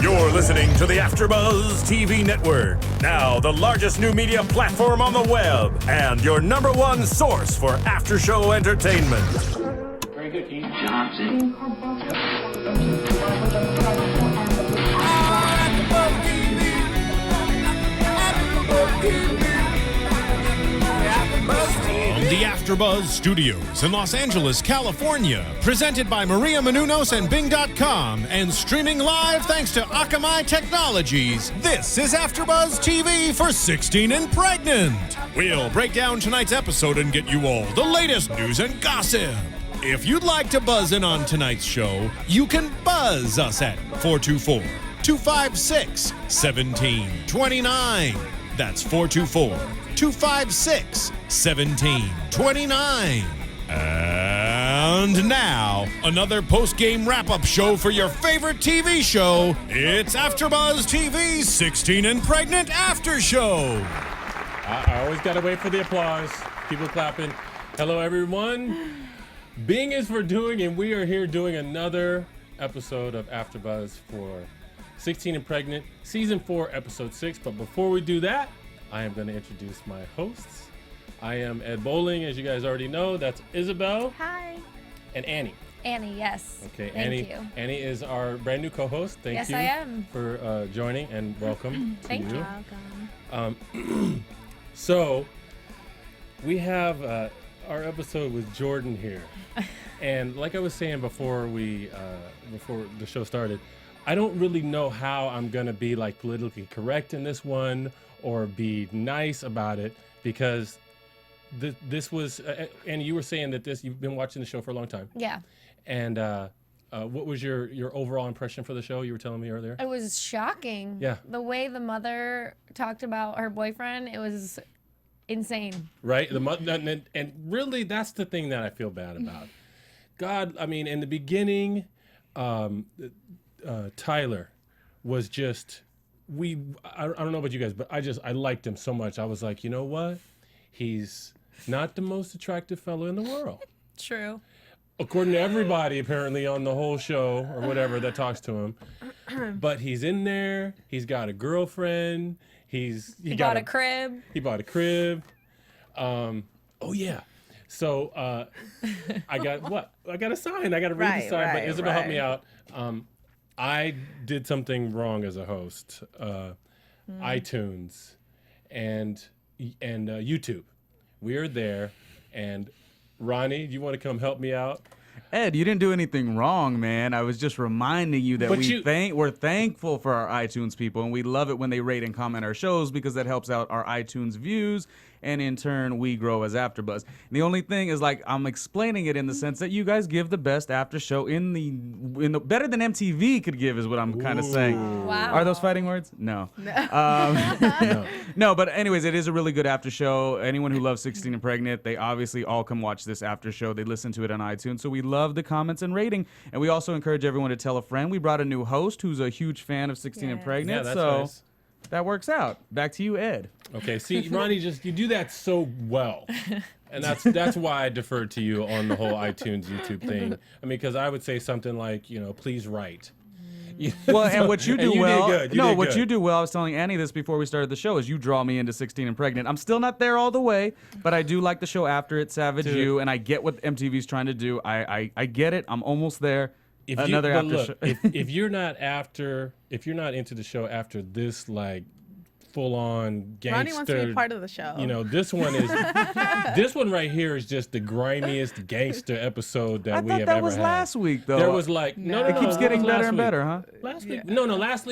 You're listening to the AFTERBUZZ TV network, now the largest new media platform on the web, and your #1 source for after-show entertainment. Very good, Keith Johnson. From the AFTERBUZZ Studios in Los Angeles, California, presented by Maria Menounos and Bing.com, and streaming live thanks to Akamai Technologies, this is AFTERBUZZ TV for 16 and Pregnant. We'll break down tonight's episode and get you all the latest news and gossip. If you'd like to buzz in on tonight's show, you can buzz us at 424-256-1729. That's 424-256-1729. And now, another post-game wrap-up show for your favorite TV show. It's AFTERBUZZ TV's 16 and Pregnant After Show. I always got to wait for the applause. People clapping. Hello, everyone. Bing is for doing, and we are here doing another episode of AFTERBUZZ for 16 and Pregnant, Season 4, Episode 6. But before we do that, I am going to introduce my hosts. I am Ed Bowling, as you guys already know. That's Isabel. Hi. And Annie. Annie, yes. Okay, Thank you. Annie is our brand new co-host. Thank Yes, you I am. for joining, and welcome to Thank you. Welcome. So, we have our episode with Jordan here. And like I was saying before before the show started, I don't really know how I'm going to be like politically correct in this one or be nice about it, because this was, and you were saying that you've been watching the show for a long time. Yeah. And what was your overall impression for the show? You were telling me earlier. It was shocking. Yeah. The way the mother talked about her boyfriend, it was insane. Right? And really, that's the thing that I feel bad about. God, I mean, in the beginning, Tyler was just, I don't know about you guys, but I liked him so much. I was like, you know what? He's not the most attractive fellow in the world. True. According to everybody, apparently, on the whole show or whatever that talks to him. But he's in there. He's got a girlfriend. He bought a crib. He bought a crib. Oh, yeah. So I got what? I got a sign. I got to read the sign. But Isabel helped me out. I did something wrong as a host. iTunes and YouTube. We are there. And Ronnie, do you want to come help me out? Ed, you didn't do anything wrong, man. I was just reminding you that we're thankful for our iTunes people, and we love it when they rate and comment our shows, because that helps out our iTunes views, and in turn, we grow as AFTERBUZZ. And the only thing is, like, I'm explaining it in the sense that you guys give the best after show in the better than MTV could give, is what I'm kind of saying. Wow. Are those fighting words? No. No. No, but anyways, it is a really good after show. Anyone who loves 16 and Pregnant, they obviously all come watch this after show. They listen to it on iTunes, so we love the comments and rating. And we also encourage everyone to tell a friend. We brought a new host who's a huge fan of 16 and Pregnant, Yeah, that's so nice. that works out. Back to you, Ed. Okay, see, Ronnie, you do that so well. And that's why I deferred to you on the whole iTunes, YouTube thing. I mean, because I would say something like, please write. Well, and what you do well, you do well, I was telling Annie this before we started the show, is you draw me into 16 and Pregnant. I'm still not there all the way, but I do like the show after it, Savage You, and I get what MTV's trying to do. I get it. I'm almost there. If you're not into the show after this, like, full-on gangster. Ronnie wants to be part of the show. This one right here is just the grimiest gangster episode that we have ever had. I thought that was last week, though. There was like it keeps getting better and better, huh? Last week, last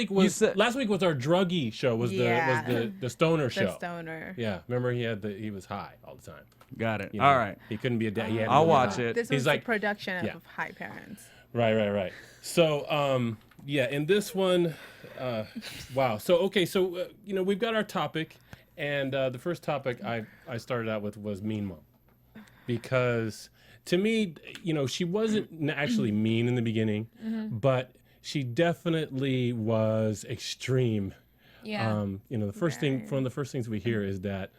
week was our druggy show. Was the stoner show? The stoner. Yeah, remember he was high all the time. Got it. All right. He couldn't be a dad. I'll watch it. This was the production of High Parents. Right. So, in this one, wow. So, okay, so, we've got our topic, and the first topic I started out with was Mean Mom. Because, to me, she wasn't actually mean in the beginning, but she definitely was extreme. Yeah. One of the first things we hear is that,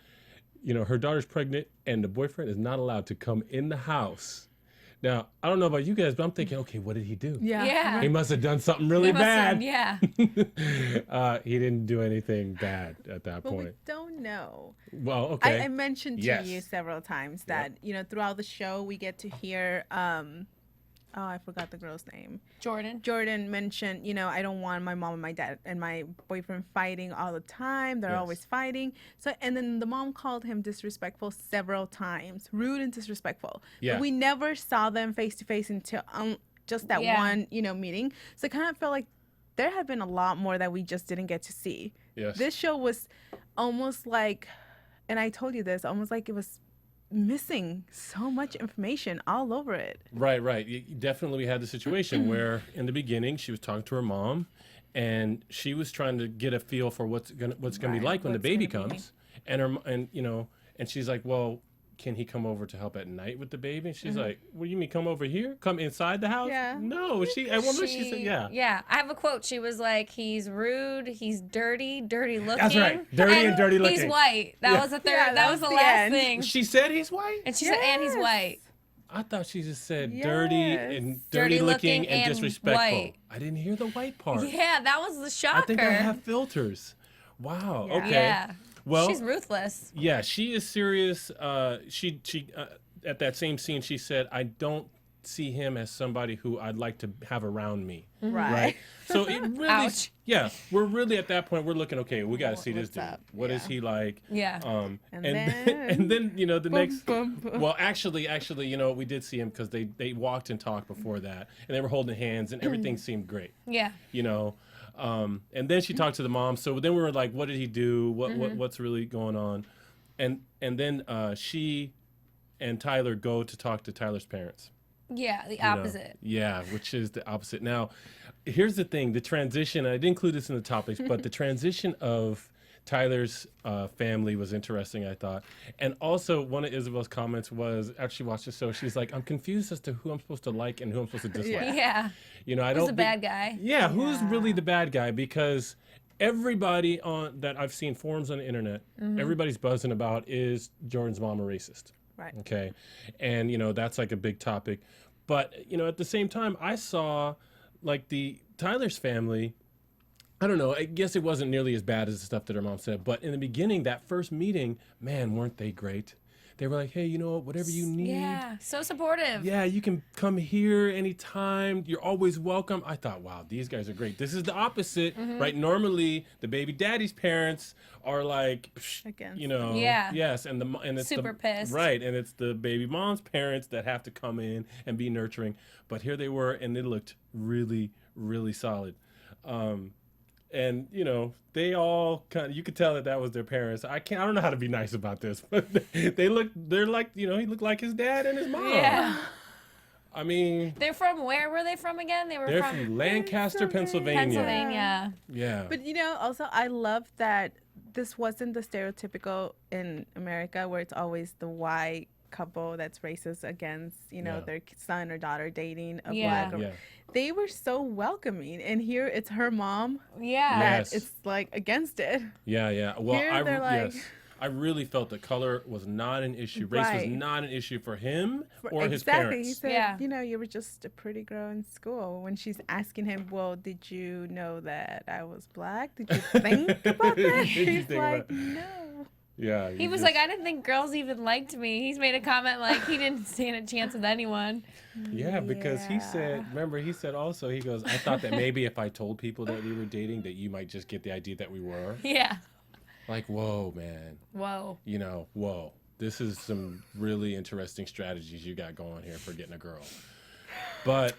her daughter's pregnant, and the boyfriend is not allowed to come in the house Now, I don't know about you guys, but I'm thinking, okay, what did he do? Yeah. He must have done something really bad. Yeah. He didn't do anything bad at that But point. we don't know. Well, okay. I mentioned to Yes. you several times that, throughout the show, we get to hear, I forgot the girl's name. Jordan mentioned, I don't want my mom and my dad and my boyfriend fighting all the time. They're always fighting. So, and then the mom called him disrespectful several times, rude and disrespectful. Yeah. But we never saw them face to face until just that one, meeting. So I kind of felt like there had been a lot more that we just didn't get to see. Yes. This show was almost like, and I told you this, almost like it was missing so much information all over it. Right. Definitely we had the situation where in the beginning she was talking to her mom and she was trying to get a feel for what's gonna be like when the baby comes. And she's like, well, can he come over to help at night with the baby? And she's like, what do you mean come over here? Come inside the house? Yeah. No, she said, yeah. Yeah, I have a quote. She was like, he's rude, he's dirty looking. That's right. Dirty and dirty looking. He's white. That was the third. Yeah, that was the last end. thing. She said he's white? And she said, and he's white. I thought she just said dirty Dirty looking looking and and disrespectful. white. I didn't hear the white part. Yeah, that was the shocker. I think I have filters. Wow. Yeah. Okay. Yeah. Well, she's ruthless. yeah, she is serious. She at that same scene, she said, "I don't see him as somebody who I'd like to have around me." Right. So it really, Ouch. yeah, we're really at that point. We're looking, okay, we got to see this dude. up? What is he like? Yeah. And and then the next. boom, boom. Well, actually, we did see him because they walked and talked before that, and they were holding hands, and everything seemed great. Yeah. And then she talked to the mom. So then we were like, what did he do? What's really going on? And then she and Tyler go to talk to Tyler's parents. Yeah, the you know. opposite. Yeah, which is the opposite. Now, here's the thing. The transition, I didn't include this in the topics, but the transition of Tyler's family was interesting, I thought. And also, one of Isabel's comments was, after she watched the show, she's like, I'm confused as to who I'm supposed to like and who I'm supposed to dislike. Yeah. I Who's don't the bad guy? Yeah, who's really the bad guy? Because everybody that I've seen forums on the internet, everybody's buzzing about is Jordan's mom a racist. Right. Okay. And, that's like a big topic. But, at the same time, I saw like the Tyler's family, I don't know, I guess it wasn't nearly as bad as the stuff that her mom said. But in the beginning, that first meeting, man, weren't they great? They were like, hey, whatever you need. Yeah, so supportive. Yeah, you can come here anytime. You're always welcome. I thought, wow, these guys are great. This is the opposite, right? Normally, the baby daddy's parents are like, Against. Yeah. Yes, and it's Super pissed. Right, and it's the baby mom's parents that have to come in and be nurturing. But here they were, and they looked really, really solid. And they all you could tell that was their parents. I don't know how to be nice about this, but they're like, he looked like his dad and his mom. Yeah. I mean, They're from, where were they from again? they're from Lancaster, Pennsylvania. Yeah. But also I love that this wasn't the stereotypical in America where it's always the white couple that's racist against, their son or daughter dating a black or they were so welcoming, and here it's her mom Yeah. that Yes. it's like against it. Yeah. Well, Here they're like- yes. I really felt that color was not an issue. Race was Right. not an issue for him or his Exactly. He parents. said, Yeah. you were just a pretty girl in school. When she's asking him, well, did you know that I was black? Did you think about that? Did you He's think like, about- no. Yeah. He was like, I didn't think girls even liked me. He's made a comment like he didn't stand a chance with anyone. Yeah, because he said, remember, he said also, he goes, I thought that maybe if I told people that we were dating, that you might just get the idea that we were. Yeah. Like, whoa, man. Whoa. Whoa. This is some really interesting strategies you got going here for getting a girl. But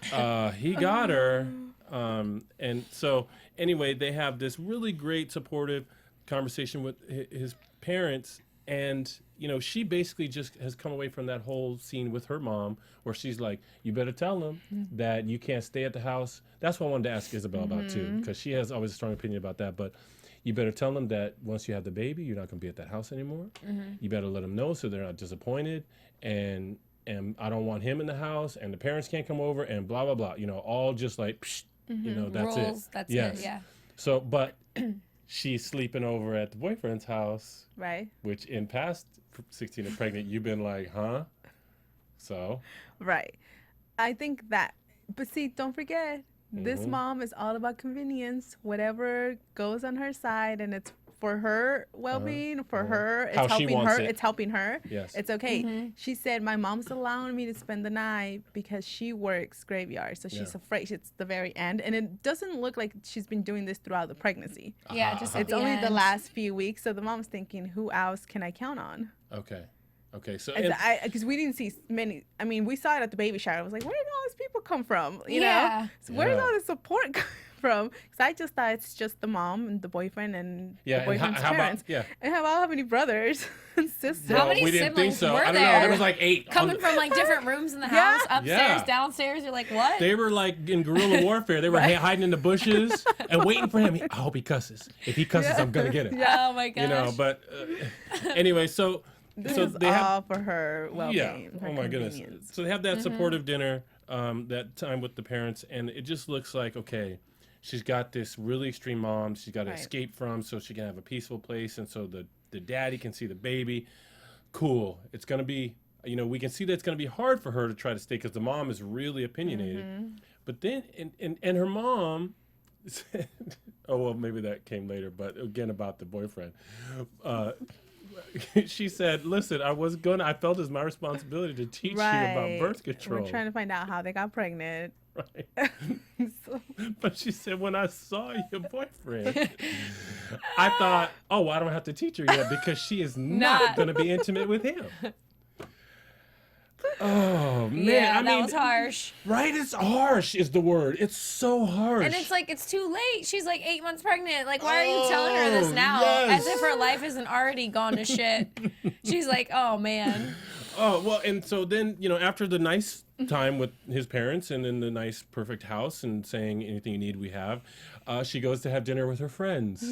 he got her. And so, anyway, they have this really great, supportive conversation with his parents. And, she basically just has come away from that whole scene with her mom where she's like, you better tell him that you can't stay at the house. That's what I wanted to ask Isabel about, too, because she has always a strong opinion about that. But you better tell them that once you have the baby, you're not going to be at that house anymore. You better let them know so they're not disappointed. And I don't want him in the house, and the parents can't come over, and blah, blah, blah. All just like, psh, that's Rules, it. that's Yes. it, yeah. So, but she's sleeping over at the boyfriend's house, Right. which in past 16 and pregnant, you've been like, huh? So? Right. I think that, but see, don't forget, this mom is all about convenience. Whatever goes on her side, and it's for her well-being, for her, it's How she helping wants her. it. It's helping her. Yes. It's okay. She said, my mom's allowing me to spend the night because she works graveyard, so she's afraid it's the very end. And it doesn't look like she's been doing this throughout the pregnancy. Yeah, just at It's the only the end. last few weeks, so the mom's thinking, who else can I count on? Okay, so Because we didn't see many. I mean, we saw it at the baby shower. I was like, where did all these people come from? You Yeah. know, so where did all the support come from? Because I just thought it's just the mom and the boyfriend and the boyfriend's parents. And how many brothers and sisters? How many we didn't think siblings so. were I don't know. there? There was like 8. Coming from like different rooms in the house, upstairs, downstairs. You're like, what? They were like in guerrilla warfare. They were hiding in the bushes and waiting for him. I hope he cusses. If he cusses, I'm gonna get it. Oh my gosh. You know, but anyway, so This is they all have for her well-being. Her oh my goodness. convenience. So they have that supportive dinner, that time with the parents, and it just looks like, okay, she's got this really extreme mom she's got to escape from so she can have a peaceful place, and so the daddy can see the baby. Cool. It's going to be, you know, we can see that it's going to be hard for her to try to stay because the mom is really opinionated. But then, and her mom said, oh, well, maybe that came later, but again about the boyfriend. She said, listen, I felt it's my responsibility to teach you about birth control. We're trying to find out how they got pregnant. Right. But she said, when I saw your boyfriend, I thought, oh, well, I don't have to teach her yet because she is not going to be intimate with him. Oh, man. Yeah, I that mean, was harsh. Right? It's harsh is the word. It's so harsh. And it's like, it's too late. She's like 8 months pregnant. Like, why are you telling her this now? As if her life isn't already gone to shit. She's like, oh, man. Oh, well, and so then, you know, after the nice time with his parents and in the nice, perfect house and saying anything you need, we have, she goes to have dinner with her friends.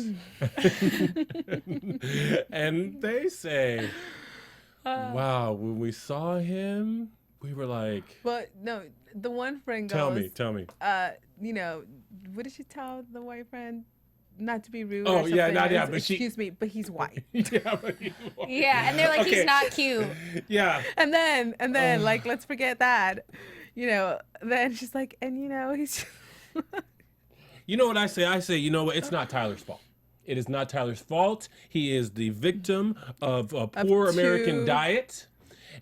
And they say, wow, when we saw him, we were like... But no, the one friend goes... Tell me. You know, what did she tell the white friend? Not to be rude. Oh, or yeah, something. but excuse me, but he's white. Yeah, but he's white. Yeah, and they're like, he's not cute. Yeah. And then, like, let's forget that. You know, then she's like, and you know, he's... You know what I say? I say, you know what? It's not Tyler's fault. It is not Tyler's fault. He is the victim of a poor American diet.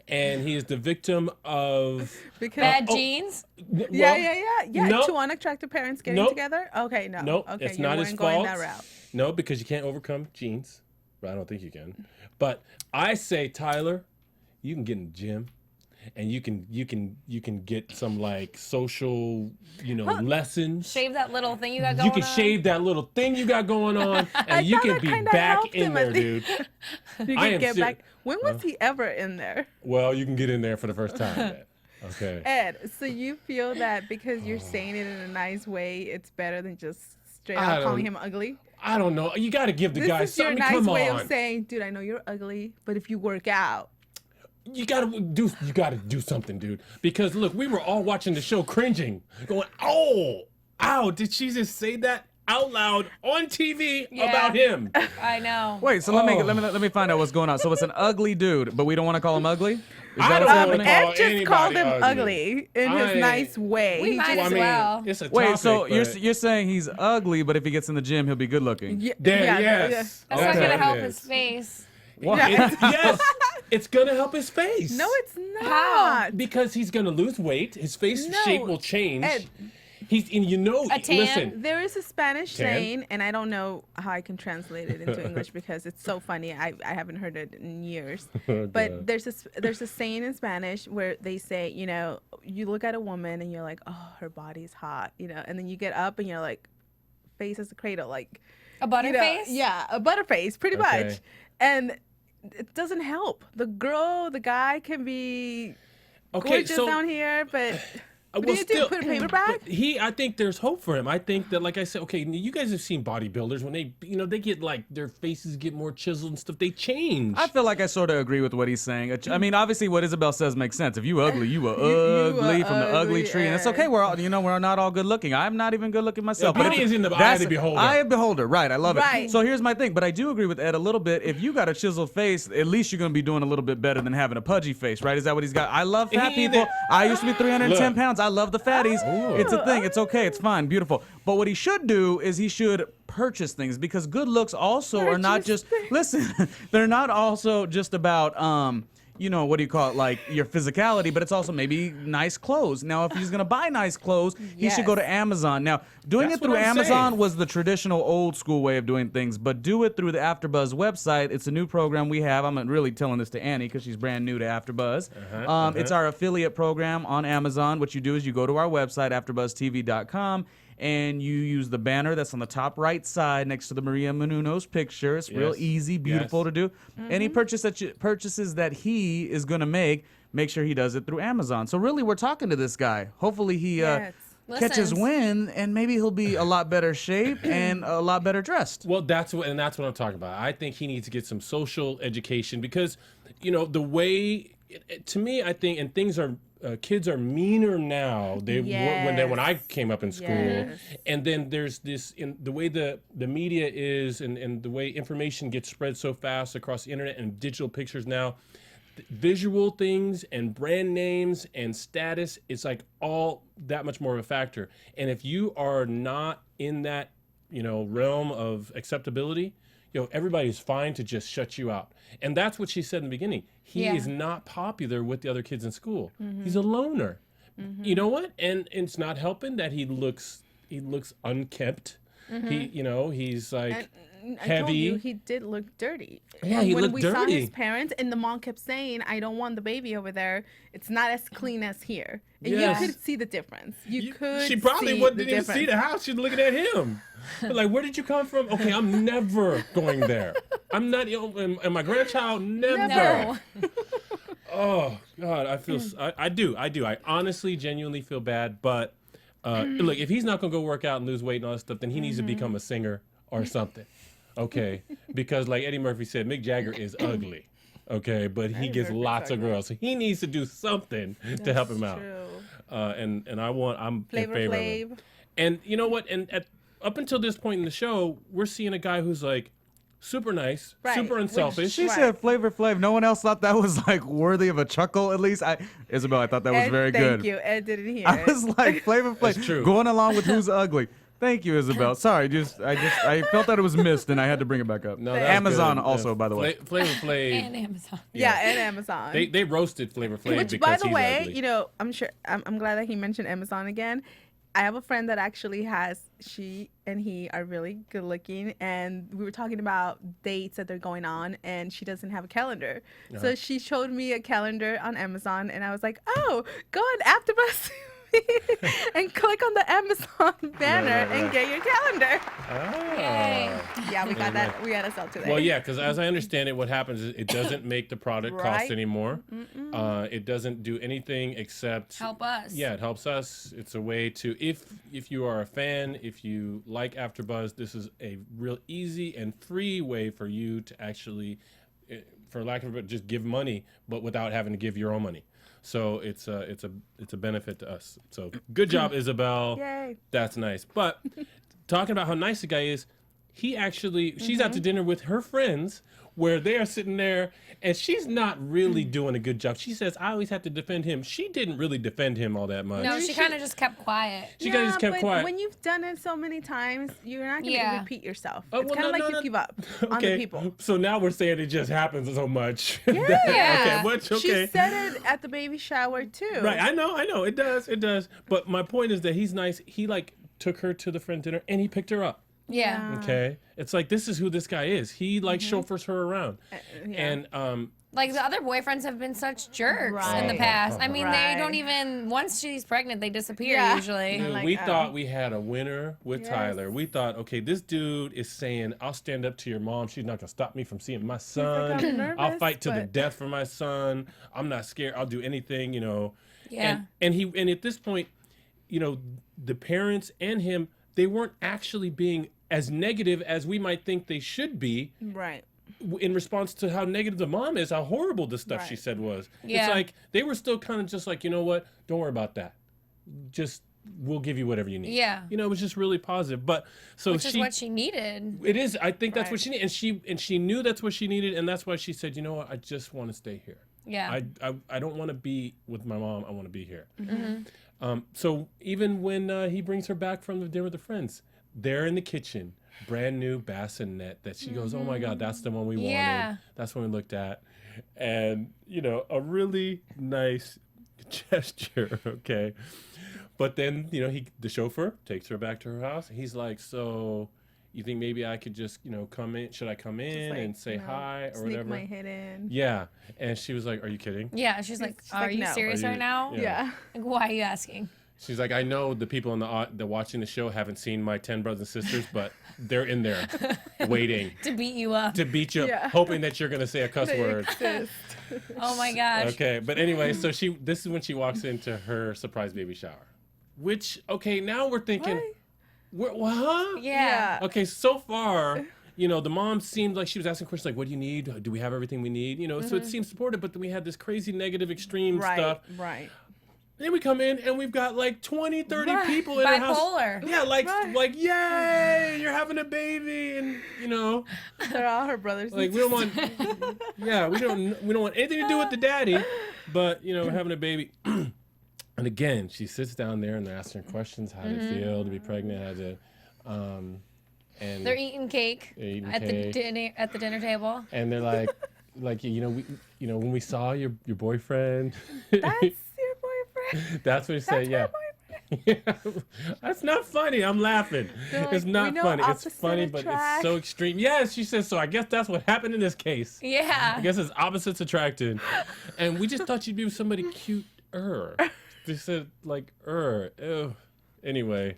And he is the victim of... Bad genes? Well, Yeah. no. Two unattractive parents getting together? Okay, no. Nope, Okay, it's you not his weren't fault. going that route. No, because you can't overcome genes. But I don't think you can. But I say, Tyler, you can get in the gym. And you can get some like social, you know, lessons. Shave that little thing you got going on. You can shave that little thing you got going on, and you can be back in there, dude. You can get back. When was he ever in there? Well, you can get in there for the first time. Then. Okay. Ed, so you feel that because you're saying it in a nice way, it's better than just straight out calling him ugly? I don't know. You got to give the guy something. This is your Come nice way on. of saying, dude, I know you're ugly, but if you work out. You gotta do something, dude. Because look, we were all watching the show cringing, going, "Oh, ow! Did she just say that out loud on TV about him?" I know. Wait, so let me find out what's going on. So it's an ugly dude, but we don't want to call him ugly? Is I that don't what's wanna happening? call Ed just called him ugly in his I- nice way. We might as well. It's a Wait, topic, so but- you're saying he's ugly, but if he gets in the gym, he'll be good looking? Yeah, Yes. That's not Okay. gonna help It his is. face. Yes, it's gonna help his face. No, it's not. Because he's gonna lose weight. His face No, shape will change. Ed. And you know, A tan. listen. There is a Spanish Tan? saying, and I don't know how I can translate it into English because it's so funny. I haven't heard it in years. But there's a saying in Spanish where they say, you know, you look at a woman and you're like, oh, her body's hot, you know, and then you get up and you're like, face as a cradle, like A butterface? Yeah, a butterface, pretty Okay. much. And it doesn't help. The guy can be gorgeous down here, but What do you do? Put a paper bag? I think there's hope for him. I think that, like I said, okay, you guys have seen bodybuilders when they get like their faces get more chiseled and stuff. They change. I feel like I sort of agree with what he's saying. I mean, obviously, what Isabel says makes sense. If you ugly, you are ugly from the ugly tree, and it's okay. We're not all good looking. I'm not even good looking myself. Beauty is in the eye of the beholder. Eye of the beholder, right? I love it. So here's my thing, but I do agree with Ed a little bit. If you got a chiseled face, at least you're gonna be doing a little bit better than having a pudgy face, right? Is that what he's got? I love fat people. I used to be 310 pounds. I love the fatties. It's a thing. It's okay. It's fine. Beautiful. But what he should do is he should purchase things, because good looks also are not just, listen, they're not also just about, what do you call it, like your physicality, but it's also maybe nice clothes. Now, if he's going to buy nice clothes, he should go to Amazon. Now, doing it through Amazon was the traditional old school way of doing things, but do it through the AfterBuzz website. It's a new program we have. I'm not really telling this to Annie because she's brand new to AfterBuzz. It's our affiliate program on Amazon. What you do is you go to our website, AfterBuzzTV.com, and you use the banner that's on the top right side next to the Maria Menounos picture. It's real easy, beautiful to do. Any purchases that he is going to make sure he does it through Amazon. So really, we're talking to this guy. Hopefully he catches wind, and maybe he'll be a lot better shape and a lot better dressed. Well, that's what I'm talking about. I think he needs to get some social education, because, the way, to me, I think, and things are, kids are meaner now than when I came up in school. And then there's this, in the way the media is, and the way information gets spread so fast across the internet and digital pictures now, visual things and brand names and status, it's like all that much more of a factor. And if you are not in that, realm of acceptability, everybody's fine to just shut you out. And that's what she said in the beginning. He is not popular with the other kids in school. He's a loner. You know what? And it's not helping that he looks unkempt. He's like heavy. I told you, he did look dirty. Yeah, he looked dirty. When we saw his parents, and the mom kept saying, "I don't want the baby over there. It's not as clean as here." And you could see the difference. She probably didn't even see the house. She's looking at him. Like, where did you come from? Okay, I'm never going there. I'm not, and my grandchild, never. No. Oh, God, I feel, I do. I honestly, genuinely feel bad. But look, if he's not going to go work out and lose weight and all that stuff, then he needs to become a singer or something. Okay? Because like Eddie Murphy said, Mick Jagger is ugly. Okay? But he gets lots of girls. So he needs to do something to help him out. And I'm in favor of him. And you know what? And up until this point in the show, we're seeing a guy who's like super nice, super unselfish. She said Flavor Flav. No one else thought that was like worthy of a chuckle. At least Isabel, I thought that was very good. Thank you. Ed didn't hear I was like Flavor Flav going along with who's ugly. Thank you, Isabel. Sorry, I felt that it was missed, and I had to bring it back up. No, Amazon also, by the way. Flavor Flav and Amazon. Yeah, and Amazon. They roasted Flavor Flav Which, because by the he's way, ugly. I'm glad that he mentioned Amazon again. I have a friend that actually she and he are really good looking, and we were talking about dates that they're going on, and she doesn't have a calendar. So she showed me a calendar on Amazon, and I was like, oh, go on AfterBuzz and click on the Amazon banner and get your calendar. Yay. Yeah, we got that. We got us out today. Well, yeah, because as I understand it, what happens is it doesn't make the product cost anymore. It doesn't do anything except help us. Yeah, it helps us. It's a way to, if you are a fan, if you like AfterBuzz, this is a real easy and free way for you to actually, for lack of a better, just give money, but without having to give your own money. So it's a benefit to us. So good job, Isabel. Yay. That's nice. But talking about how nice the guy is, she's out to dinner with her friends where they are sitting there, and she's not really doing a good job. She says, I always have to defend him. She didn't really defend him all that much. No, she kind of just kept quiet. She kind of just kept quiet. When you've done it so many times, you're not going to repeat yourself. It's well, kind of like you give up on the people. So now we're saying it just happens so much. Yeah. Okay. She said it at the baby shower, too. Right, I know. It does. But my point is that he's nice. He, took her to the friend dinner, and he picked her up. Yeah. Okay. It's like, this is who this guy is. He chauffeurs her around. And like the other boyfriends have been such jerks in the past. I mean, they don't even, once she's pregnant, they disappear usually. Dude, we thought we had a winner with Tyler. We thought, okay, this dude is saying, I'll stand up to your mom. She's not gonna stop me from seeing my son. Like, I'm nervous, I'll fight to the death for my son. I'm not scared. I'll do anything, Yeah. And at this point, the parents and him, they weren't actually being as negative as we might think they should be. Right. In response to how negative the mom is, how horrible the stuff she said was. Yeah. It's like they were still kind of just like, you know what? Don't worry about that. Just we'll give you whatever you need. Yeah. It was just really positive. But so which is what she needed. It is. I think that's what she needed, and she knew that's what she needed, and that's why she said, you know what? I just want to stay here. Yeah. I don't want to be with my mom. I want to be here. Mm-hmm. So even when he brings her back from the dinner with the friends, they're in the kitchen. Brand new bassinet that she goes, oh my God, that's the one we wanted. That's one we looked at. And, a really nice gesture, okay? But then, the chauffeur takes her back to her house. He's like, so you think maybe I could just, come in? Should I come in and say hi or whatever? Sneak my head in. Yeah. And she was like, are you kidding? Yeah. She's like, are you serious right now? Yeah. Like, why are you asking? She's like, I know the people that watching the show haven't seen my 10 brothers and sisters, but they're in there waiting. To beat you up. To beat you up, hoping that you're going to say a cuss word. Oh my gosh. Okay, but anyway, so this is when she walks into her surprise baby shower. Which, okay, now we're thinking, huh? Yeah. Okay, so far, the mom seemed like she was asking questions like, what do you need? Do we have everything we need? So it seemed supportive, but then we had this crazy negative extreme stuff. Right. Then we come in and we've got like 20, 30 people in our house. Bipolar. Yeah, like, yay, you're having a baby, and they're all her brothers. Like we don't want, we don't want anything to do with the daddy, but we're having a baby. And again, she sits down there and they're asking her questions: how did it feel to be pregnant? How to, and they're eating cake at the dinner table. And they're like, when we saw your boyfriend. That's That's what he said, yeah. That's not funny. I'm laughing. It's not funny. It's funny, but it's so extreme. Yes, she says so. I guess that's what happened in this case. Yeah. I guess it's opposites attracted. And we just thought you'd be with somebody cute-er. They said, ew. Anyway.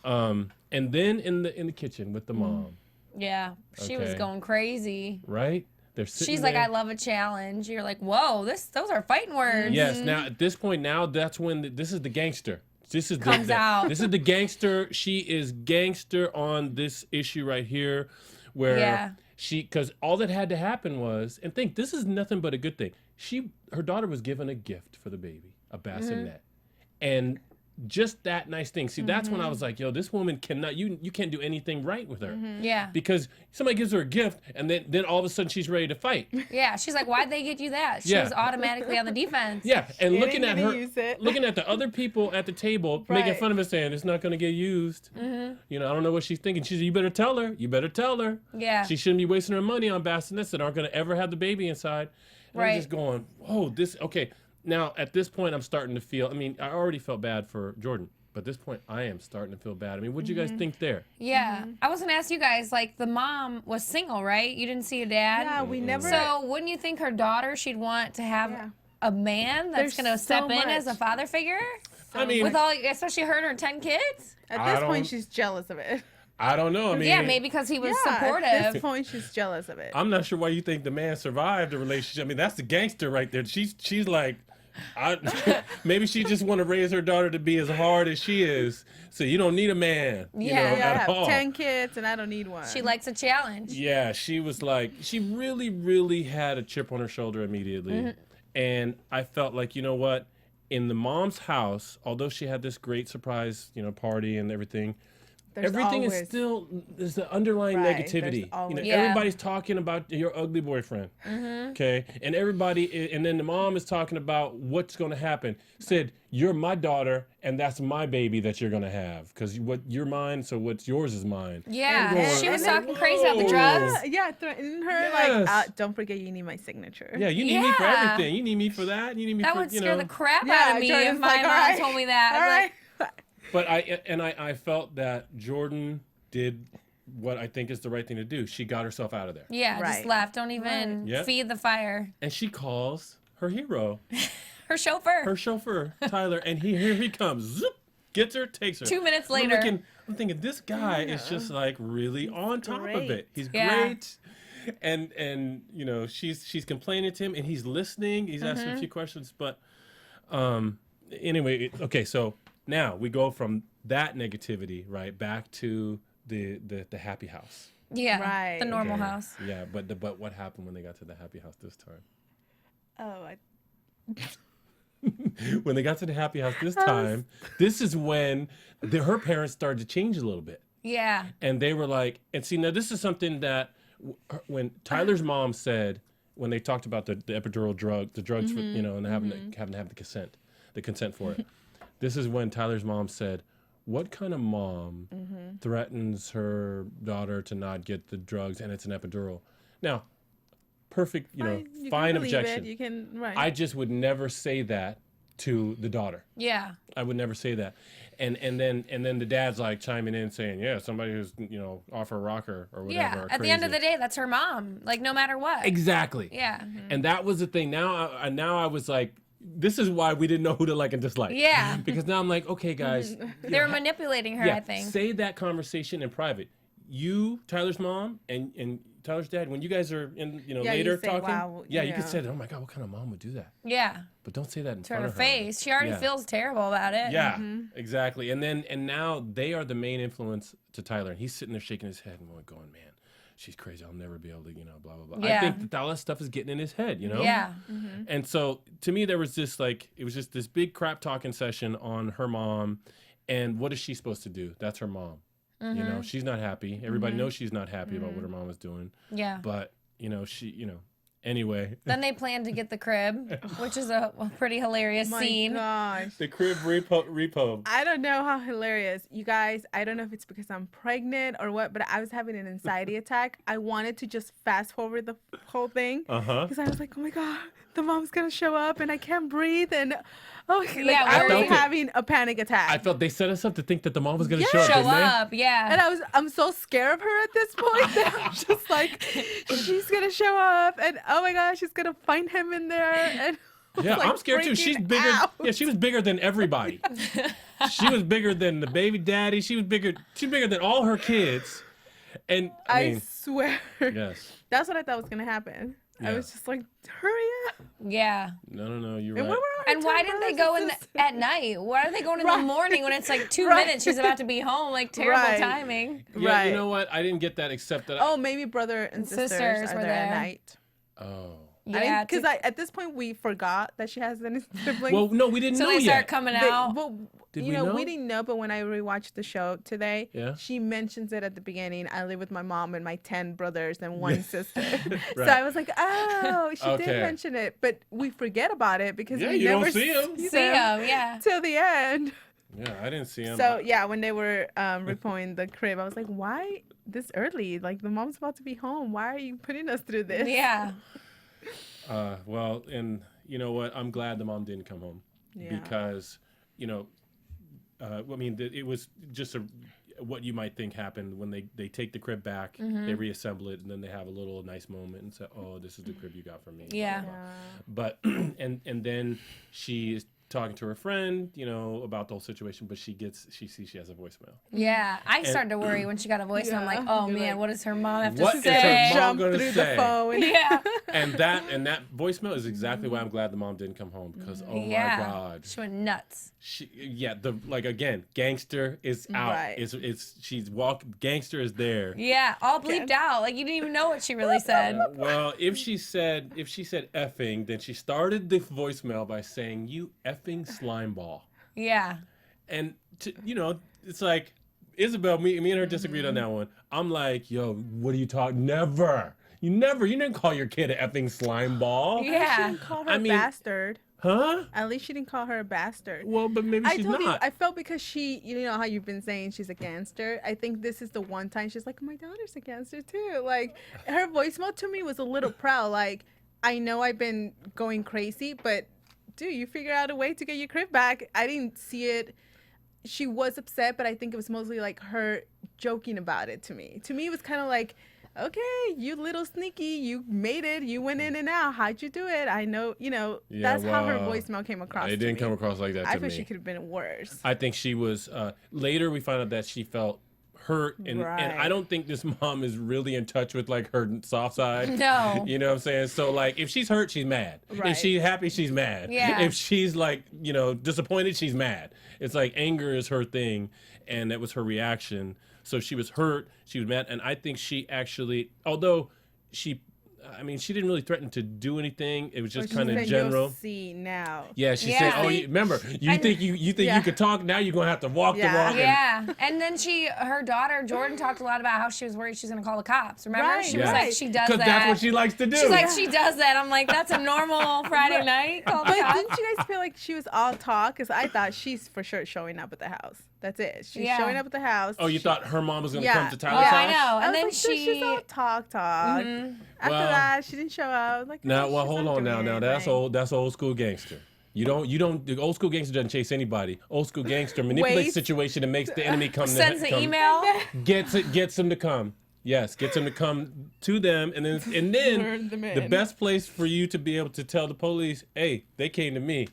And then in the kitchen with the mom. Yeah. She was going crazy. Right? She's like, I love a challenge. You're like, whoa, those are fighting words. Yes. Now at this point, that's when this is the gangster. This is comes out. This is the gangster. She is gangster on this issue right here, where because all that had to happen was, and think this is nothing but a good thing. Her daughter was given a gift for the baby, a bassinet, and just that nice thing. See, that's when I was like, yo, this woman cannot, you can't do anything right with her. Yeah. Because somebody gives her a gift and then all of a sudden she's ready to fight. Yeah. She's like, why'd they get you that? She was automatically on the defense. Yeah. And looking at her, looking at the other people at the table, making fun of her, saying it's not going to get used. I don't know what she's thinking. She said, you better tell her. You better tell her. Yeah. She shouldn't be wasting her money on bassinets that aren't going to ever have the baby inside. And I'm just going, whoa, okay. Now, at this point, I'm starting to feel, I already felt bad for Jordan, but at this point, I am starting to feel bad. What'd you guys think there? Yeah. I was going to ask you guys, the mom was single, right? You didn't see a dad? Yeah, we never. So, wouldn't you think her daughter, she'd want to have a man that's going to step in as a father figure? With especially her and her 10 kids? At this point, she's jealous of it. I don't know. Maybe because he was supportive. At this point, she's jealous of it. I'm not sure why you think the man survived the relationship. That's the gangster right there. She's like, maybe she just want to raise her daughter to be as hard as she is, so you don't need a man. I have 10 kids and I don't need one. She likes a challenge. Yeah, she was like, she really, really had a chip on her shoulder immediately, and I felt like, you know what, in the mom's house, although she had this great surpase, party and everything. Everything is still, there's the underlying negativity. Everybody's talking about your ugly boyfriend. Okay? And and then the mom is talking about what's going to happen. Said, you're my daughter, and that's my baby that you're going to have. Because you're mine, so what's yours is mine. Yeah. She was talking crazy about the drugs. Yeah, threatening her, don't forget you need my signature. Yeah, you need me for everything. You need me for that. You need me that for, would scare the crap out of me if my mom told me that. All right. But I felt that Jordan did what I think is the right thing to do. She got herself out of there. Yeah, just left. Don't even feed the fire. And she calls her hero. Her chauffeur. Her chauffeur, Tyler, and here he comes. Zoop, gets her, takes her. 2 minutes later. I'm thinking this guy is just really on top of it. He's great. And she's complaining to him and he's listening. He's asking a few questions, but anyway, okay, so Now we go from that negativity right back to the happy house. Yeah, right. The normal house. Yeah, but what happened when they got to the happy house this time? When they got to the happy house this time, this is when her parents started to change a little bit. Yeah. And they were like, and see, now this is something that when Tyler's mom said, when they talked about the epidural drug, the drugs, for, and having to have the consent for it. This is when Tyler's mom said, what kind of mom threatens her daughter to not get the drugs and it's an epidural? Now, perfect, fine objection. You can, right. I just would never say that to the daughter. Yeah. I would never say that. And then the dad's like chiming in saying, yeah, somebody who's, off her rocker or whatever. Yeah. At the end of the day, that's her mom. Like, no matter what. Exactly. Yeah. And that was the thing. Now I was like, this is why we didn't know who to like and dislike. Yeah. Because now I'm like, okay, guys. They were manipulating her, I think. Say that conversation in private. You, Tyler's mom, and Tyler's dad, when you guys are in, later say, talking, wow, you could say that. Oh my God, what kind of mom would do that? Yeah. But don't say that in To front her of her. face. She already feels terrible about it. Yeah, exactly. And now they are the main influence to Tyler, and he's sitting there shaking his head and going, man, she's crazy. I'll never be able to, blah blah blah. Yeah. I think that all that stuff is getting in his head, Yeah. And so to me, there was this it was just this big crap talking session on her mom, and what is she supposed to do? That's her mom. She's not happy. Everybody knows she's not happy about what her mom is doing. Yeah. But, anyway. Then they planned to get the crib, which is a pretty hilarious scene. Gosh. The crib repo. I don't know how hilarious. You guys, I don't know if it's because I'm pregnant or what, but I was having an anxiety attack. I wanted to just fast forward the whole thing. Because I was like, oh my God, the mom's going to show up and I can't breathe. And I was having a panic attack. I felt they set us up to think that the mom was going to Show didn't up, yeah. And I'm so scared of her at this point that I'm just like, she's going to show up and oh my gosh, she's going to find him in there. And yeah, I'm scared too. She's bigger. out. Yeah, she was bigger than everybody. She was bigger than the baby daddy. She's bigger than all her kids. And I swear. Yes. That's what I thought was going to happen. Yeah. I was just like, hurry up. Yeah. No, you're And right. And why didn't they go at night? Why are they going in the morning when it's like 2 minutes? She's about to be home. Like, terrible timing. Yeah, you know what? I didn't get that except that. Oh, maybe brother and sisters are were there at there. night. Oh. Yeah, because at this point we forgot that she has any siblings. Well, no, we didn't know so they yet. start coming out. Did we we know? We didn't know, but when I rewatched the show today, Yeah. she mentions it at the beginning. I live with my mom and my 10 brothers and 1 sister. Right. So I was like, oh, she Okay. did mention it, but we forget about it because we you never don't see 'em. See them, yeah. till the end. Yeah, I didn't see him. So yeah, when they were reporting the crib, I was like, why this early? Like the mom's about to be home. Why are you putting us through this? Yeah. Well, and you know what? I'm glad the mom didn't come home because, I mean, it was just what you might think happened when they take the crib back, they reassemble it, and then they have a little nice moment and say, "Oh, this is the crib you got from me." Yeah. Blah, blah, blah. But and then she's talking to her friend, about the whole situation, but she sees she has a voicemail. Yeah. I started to worry when she got a voicemail. I'm like, oh man, what does her mom have to What is say? her mom Jump gonna through say? the phone. Yeah. And that voicemail is exactly why I'm glad the mom didn't come home because oh my God. She went nuts. Gangster is out. Right. Gangster is there. Yeah, all bleeped out. Like you didn't even know what she really said. Well, if she said effing, then she started the voicemail by saying you effing slime ball. Yeah. And it's like Isabel, me and her disagreed on that one. I'm like, yo, what are you talking? Never. You didn't call your kid an effing slime ball. Yeah. She didn't call her a bastard. Huh? At least she didn't call her a bastard. Well, but maybe she's not. I felt because she, you know how you've been saying she's a gangster. I think this is the one time she's like, my daughter's a gangster too. Like her voicemail to me was a little proud. Like, I know I've been going crazy, but dude, you figure out a way to get your crib back. I didn't see it. She was upset, but I think it was mostly like her joking about it to me. To me, it was kind of like, okay, you little sneaky, you made it, you went in and out. How'd you do it? I know, that's how her voicemail came across. It didn't come across like that to me. I feel she could have been worse. I think she was, later we found out that she felt hurt, and I don't think this mom is really in touch with like her soft side. No. You know what I'm saying? So like if she's hurt, she's mad. Right. If she's happy, she's mad. Yeah. If she's like, you know, disappointed, she's mad. It's like anger is her thing, and that was her reaction. So she was hurt, she was mad, and I think she actually, although she didn't really threaten to do anything. It was just kind of general. You'll see now. Yeah, she said, "Oh, remember, you think you could talk? Now you're gonna have to walk the walk." Yeah, and then her daughter Jordan talked a lot about how she was worried she was gonna call the cops. Remember, Right, she was like, she does that. Because that's what she likes to do. She's like, she does that. I'm like, that's a normal Friday night. Call the But cops. didn't you guys feel like she was all talk? Because I thought she's for sure showing up at the house. That's it. She's showing up at the house. Oh, you thought her mom was gonna come to Tyler's Yeah, house? I know. And I then was like, she's all talk. After that, she didn't show up. Like, now, she's well, hold not on doing now. That's anything. old. That's old school gangster. You don't. The old school gangster doesn't chase anybody. Old school gangster manipulates the situation and makes the enemy come. Sends an email. Gets them to come. Yes, gets them to come to them, and then the best place for you to be able to tell the police, hey, they came to me,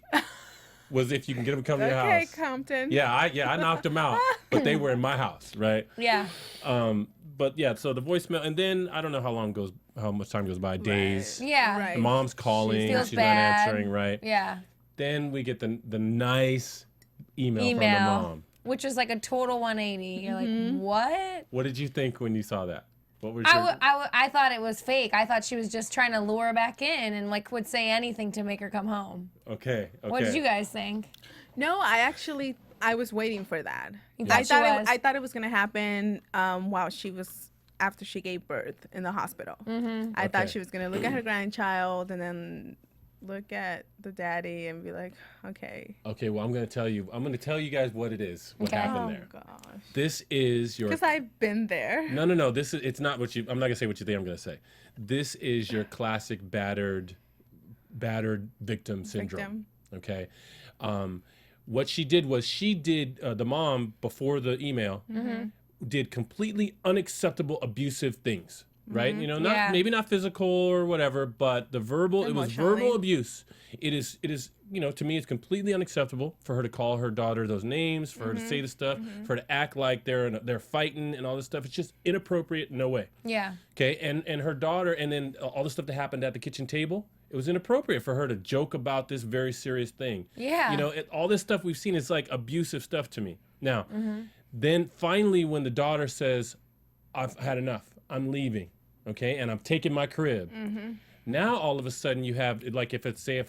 was if you can get them to come to your house. Okay, Compton. Yeah, I knocked them out, but they were in my house, right? Yeah. But yeah, so the voicemail, and then I don't know how much time goes by, days. Yeah. Right. The mom's calling, Feels she's bad. not answering, right? Yeah. Then we get the nice email from the mom. Which was like a total 180. You're like, what? What did you think when you saw that? What was I thought it was fake. I thought she was just trying to lure her back in and like would say anything to make her come home. Okay. What did you guys think? No, I was waiting for that. I thought it was gonna happen while she was after she gave birth in the hospital. I thought she was gonna look at her grandchild and then look at the daddy and be like, okay. Okay, well, I'm going to tell you guys what it is, what happened there. Oh, gosh. This is your... Because I've been there. No. It's not what you... I'm not going to say what you think I'm going to say. This is your classic battered victim syndrome. Okay? What she did was the mom, before the email, did completely unacceptable abusive things. Right, you know, maybe not physical or whatever, but the verbal. It was verbal abuse. It is, you know, to me, it's completely unacceptable for her to call her daughter those names, for her to say the stuff, for her to act like they're fighting and all this stuff. It's just inappropriate. No way. Yeah. Okay, and her daughter, and then all the stuff that happened at the kitchen table. It was inappropriate for her to joke about this very serious thing. Yeah. You know, all this stuff we've seen is like abusive stuff to me. Now, then finally, when the daughter says, "I've had enough. I'm leaving." Okay, and I'm taking my crib. Now all of a sudden you have, like, if it's a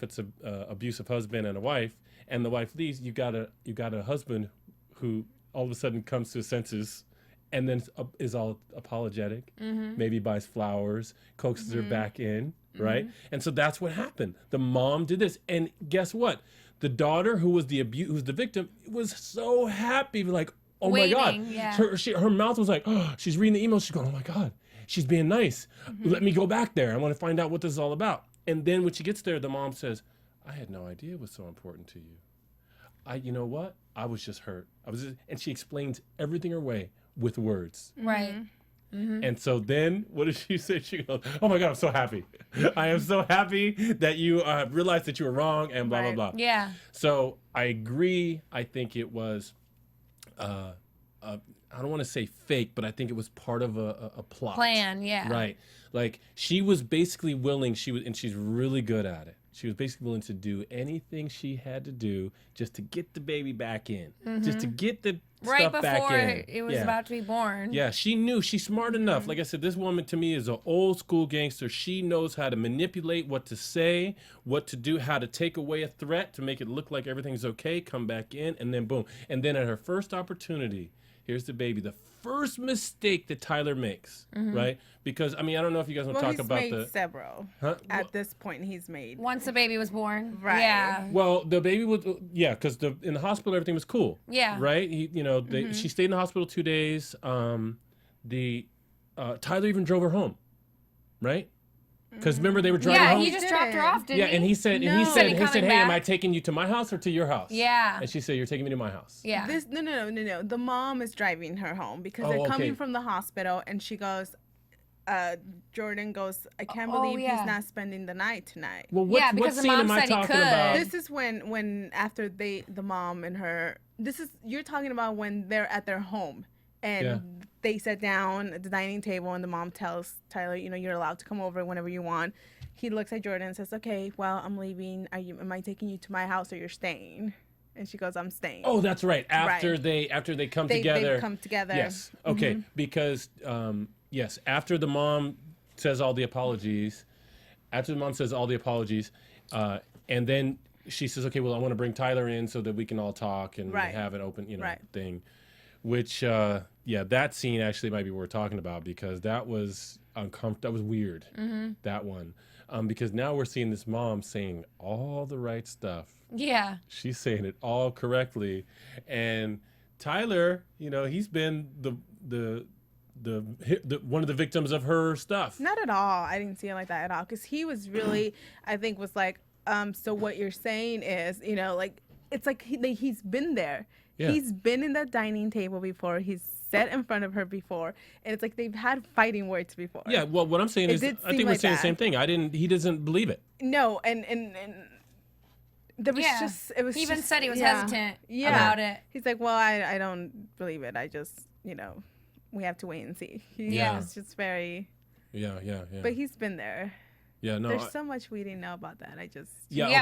abusive husband and a wife, and the wife leaves, you got a husband who all of a sudden comes to his senses, and then is all apologetic, maybe buys flowers, coaxes her back in, right? And so that's what happened. The mom did this, and guess what? The daughter, who's the victim, was so happy, like, oh my God. Yeah. Her mouth was like, oh, she's reading the email, she's going, oh my God. She's being nice. Let me go back there. I want to find out what this is all about. And then when she gets there, the mom says, I had no idea it was so important to you. You know what? I was just hurt. And she explains everything away with words. Right. And so then, what does she say? She goes, oh my God, I'm so happy. I am so happy that you realized that you were wrong and blah, blah, blah. Yeah. So I agree. I think it was... I don't want to say fake, but I think it was part of a plot. Plan, yeah. Right. Like, she was basically willing, and she's really good at it. She was basically willing to do anything she had to do just to get the baby back in. Just to get the stuff back in. Right before it was about to be born. Yeah, she knew. She's smart enough. Like I said, this woman to me is an old school gangster. She knows how to manipulate what to say, what to do, how to take away a threat to make it look like everything's okay, come back in, and then boom. And then at her first opportunity, here's the baby. The first mistake that Tyler makes, right? Because, I mean, I don't know if you guys want to talk about he's made several. At this point, he's made. Once the baby was born. Right. Yeah. Well, the baby was, because in the hospital, everything was cool. Yeah. Right? She stayed in the hospital 2 days. Tyler even drove her home, right? Because remember, they were driving home? Yeah, he just dropped her off, didn't he? And he said, hey, am I taking you to my house or to your house? Yeah. And she said, you're taking me to my house. Yeah. No. The mom is driving her home because they're coming from the hospital, and she goes, Jordan goes, I can't believe he's not spending the night tonight. Well, what scene am I talking about? This is when after the mom and her, you're talking about when they're at their home. And they sat down at the dining table, and the mom tells Tyler, you're allowed to come over whenever you want. He looks at Jordan and says, okay, well, I'm leaving. Am I taking you to my house or you're staying? And she goes, I'm staying. Oh, that's right. After they come together. They come together. Yes. Okay. Because, yes, after the mom says all the apologies, and then she says, okay, well, I want to bring Tyler in so that we can all talk and have an open, thing. Which, that scene actually might be worth talking about because that was uncomfortable. That was weird. That one. Because now we're seeing this mom saying all the right stuff. Yeah. She's saying it all correctly. And Tyler, he's been the one of the victims of her stuff. Not at all. I didn't see it like that at all. Because he was really, I think, was like, so what you're saying is, it's like he's been there. Yeah. He's been in that dining table before. He's sat in front of her before, and it's like they've had fighting words before. Yeah, well, what I'm saying is, I think we're saying the same thing. He doesn't believe it. No, and there was just, it was. He even said he was hesitant about it. He's like, well, I don't believe it. I just, we have to wait and see. It's just very. Yeah. But he's been there. Yeah, no. There's so much we didn't know about that.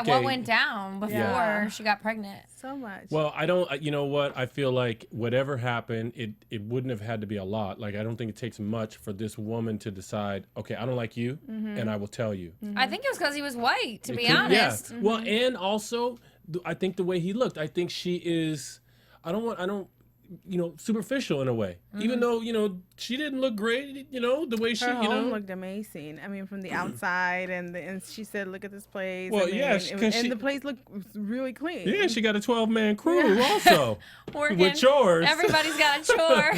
What went down before she got pregnant? So much. Well, I don't. You know what? I feel like whatever happened, it wouldn't have had to be a lot. Like I don't think it takes much for this woman to decide. Okay, I don't like you, and I will tell you. I think it was because he was white. To be honest. Yeah. Well, and also, I think the way he looked. I think she is. I don't. Superficial in a way. Even though, she didn't look great, the way she, Her home looked amazing. I mean, from the outside, and she said, look at this place. Well, and the place looked really clean. Yeah, she got a 12-man crew also. Working. With chores. Everybody's got a chore.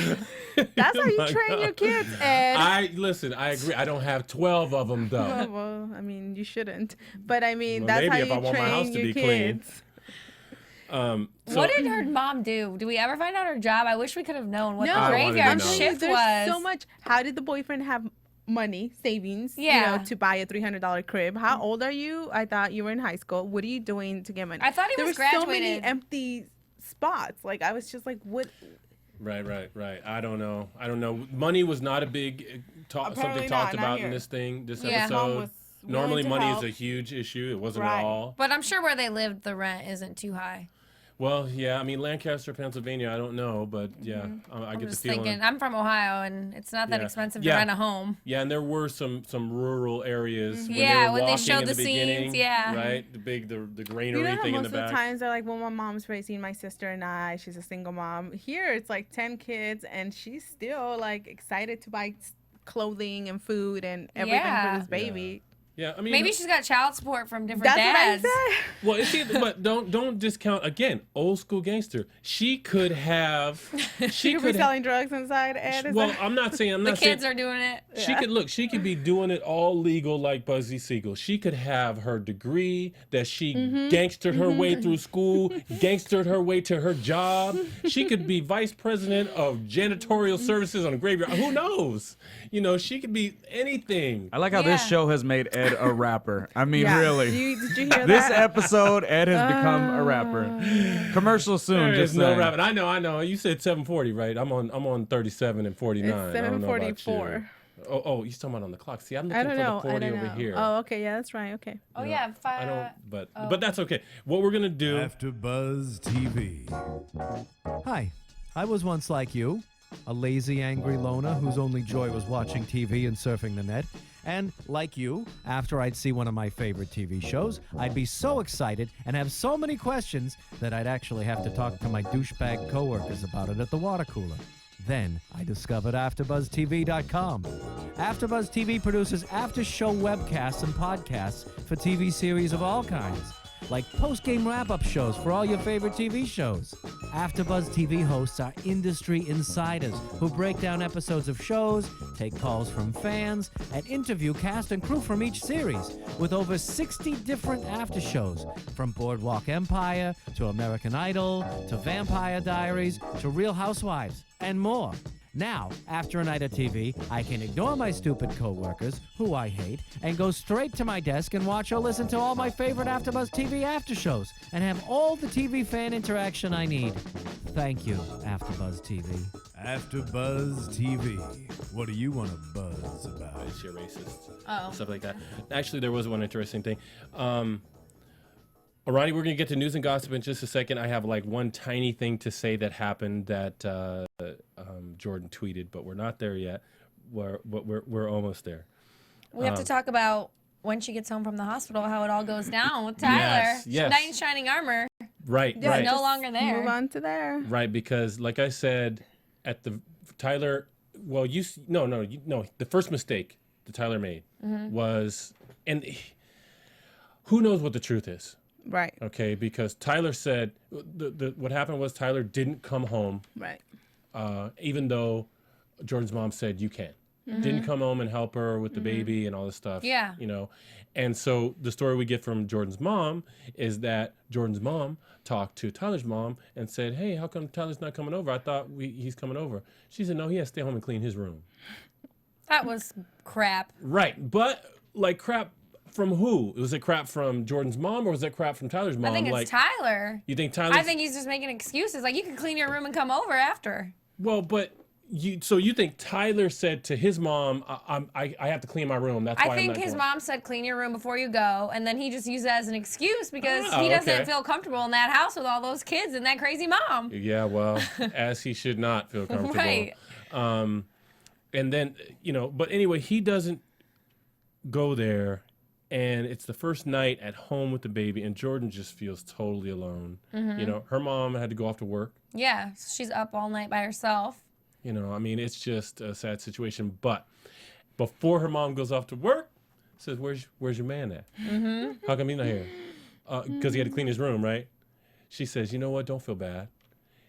That's how you train your kids, Ed. I agree. I don't have 12 of them, though. Well, I mean, you shouldn't. But, I mean, that's how you train your kids. What did her mom do? Do we ever find out her job? I wish we could have known what the graveyard shift was. There's so much. How did the boyfriend have money, savings, to buy a $300 crib? How old are you? I thought you were in high school. What are you doing to get money? I thought he was graduated. There were so many empty spots. Like, I was just like, what? Right. I don't know. Money was not a big something talked about in this episode. Normally, money is a huge issue. It wasn't at all. But I'm sure where they lived, the rent isn't too high. Well, yeah. I mean, Lancaster, Pennsylvania, I don't know. But, yeah, I get the feeling. I'm from Ohio, and it's not that expensive to rent a home. Yeah, and there were some rural areas when they showed the scenes, right? The granary thing in the back. Most of the times they're like, well, my mom's raising my sister and I. She's a single mom. Here, it's like 10 kids, and she's still, like, excited to buy clothing and food and everything for this baby. Yeah, I mean, maybe she's got child support from different dads. Well, but don't discount again. Old school gangster. She could have. She could be selling drugs inside. I'm not saying. The kids are doing it. She could be doing it all legal like Buzzy Siegel. She could have her degree that she gangstered her way through school, gangstered her way to her job. She could be vice president of janitorial services on a graveyard. Who knows? She could be anything. I like how this show has made Ed a rapper. I mean, really. Did you hear that? This episode, Ed has become a rapper. Commercial soon. There's no rapping. I know. You said 7:40, right? I'm on 37 and 49. It's 7:44. Oh, you're talking about on the clock. See, I'm looking for the 40 over here. Oh, okay. Yeah, that's right. Okay. Oh, yeah. I don't. But that's okay. What we're gonna do? AfterBuzz TV. Hi, I was once like you. A lazy, angry loner whose only joy was watching TV and surfing the net. And, like you, after I'd see one of my favorite TV shows, I'd be so excited and have so many questions that I'd actually have to talk to my douchebag coworkers about it at the water cooler. Then I discovered AfterBuzzTV.com. AfterBuzz TV produces after-show webcasts and podcasts for TV series of all kinds, like post-game wrap-up shows for all your favorite TV shows. AfterBuzz TV hosts are industry insiders who break down episodes of shows, take calls from fans, and interview cast and crew from each series, with over 60 different after-shows, from Boardwalk Empire to American Idol to Vampire Diaries to Real Housewives, and more. Now, after a night of TV, I can ignore my stupid coworkers, who I hate, and go straight to my desk and watch or listen to all my favorite AfterBuzz TV after shows, and have all the TV fan interaction I need. Thank you, AfterBuzz TV. AfterBuzz TV. What do you want to buzz about? Is she a racist? Oh. Stuff like that. Actually, there was one interesting thing. Alrighty, we're going to get to news and gossip in just a second. I have like one tiny thing to say that happened that Jordan tweeted, but we're not there yet. We're almost there. We have to talk about when she gets home from the hospital, how it all goes down with Tyler. Yes. Knight in shining armor. Right, Yeah, right. No longer there. Move on to there. Right, because like I said, at the Tyler, well, the first mistake that Tyler made was, and who knows what the truth is. Right. Okay, because Tyler said what happened was Tyler didn't come home, Right. even though Jordan's mom said you can. Didn't come home and help her with the baby and all this stuff. Yeah. And so the story we get from Jordan's mom is that Jordan's mom talked to Tyler's mom and said, "Hey, how come Tyler's not coming over? I thought he's coming over." She said, "No, he has to stay home and clean his room." That was crap. Right, but like crap from who? Was it crap from Jordan's mom or was it crap from Tyler's mom? I think it's like, Tyler. You think Tyler? I think he's just making excuses. Like, you can clean your room and come over after. Well, but you think Tyler said to his mom, I have to clean my room. That's why I think I'm not his going. mom said clean your room before you go, and then he just used that as an excuse because he doesn't feel comfortable in that house with all those kids and that crazy mom. Yeah, well, as he should not feel comfortable. Right. And then, but anyway, he doesn't go there, and it's the first night at home with the baby, and Jordan just feels totally alone. Her mom had to go off to work. Yeah, she's up all night by herself. I mean, it's just a sad situation. But before her mom goes off to work, says, "Where's your man at? How come he's not here? Because he had to clean his room, right?" She says, "You know what? Don't feel bad."